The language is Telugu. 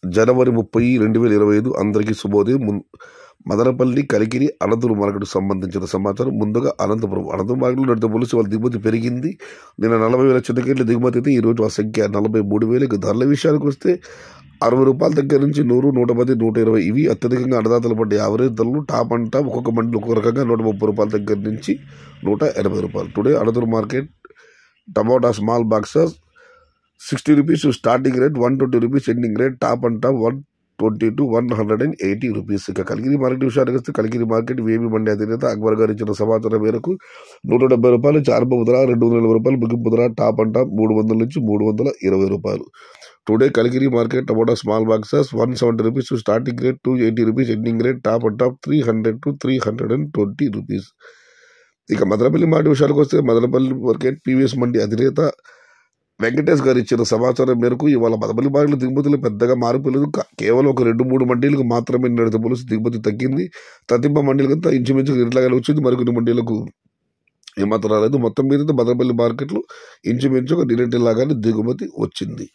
జనవరి 30, 2025 అందరికీ శుభోదయం. మదనపల్లి, కలికిరి, అనంతపురం మార్కెట్కు సంబంధించిన సమాచారం. ముందుగా అనంతపురం మార్కెట్లో నడితే పోలీసు వాళ్ళ దిగుమతి పెరిగింది. నిన్న 40,000 చిన్నకేట్ల దిగుమతి అయితే ఈరోజు ఆ సంఖ్య 43,000. ఇక ధరల విషయానికి వస్తే ₹60 దగ్గర నుంచి 100, 110, 120 ఇవి అత్యధికంగా అన్నదాతలు పడ్డ యావరేజ్ ధరలు. టాప్ అండ్ టాప్ ఒక్కొక్క మండలి ఒక్కొక్క రకంగా ₹130 దగ్గర నుంచి ₹180. Today Anantapuram market tomato small boxes ₹60 starting rate, ₹120 ending rate. Top and top ₹120 to ₹180. ఇక కలిగిరి మార్కెట్ విషయానికి వస్తే కలిగిరి మార్కెట్ వేమి మండి అధినేత అక్బర్ గారు ఇచ్చిన సమాచారం మేరకు ₹170 చార్ప ధర, ₹220 ముగింపు ధర. టాప్ అండ్ టాప్ ₹300 నుంచి ₹320. Today Kaligiri market tomato small boxes ₹170 starting rate, ₹280 ending rate. Top and top ₹300 to ₹320. ఇక మదనపల్లి మార్కెట్ విషయానికి వస్తే మదనపల్లి మార్కెట్ పీవీఎస్ మండి అధినేత వెంకటేష్ గారు ఇచ్చిన సమాచారం మేరకు ఇవాళ మదనపల్లి మార్కెట్లో దిగుమతులు పెద్దగా మార్పులేదు. కేవలం ఒక 2-3 మండీలకు మాత్రమే నడితే పోలీసు దిగుమతి తగ్గింది. తదింప మండీలకంతా ఇంచుమించు ఇట్లాగానే వచ్చింది. మరికొన్ని మండీలకు ఏమాత్రం రాలేదు. మొత్తం మీద మదనపల్లి మార్కెట్లో ఇంచుమించు ఒక నిన్నటిలాగానే దిగుమతి వచ్చింది.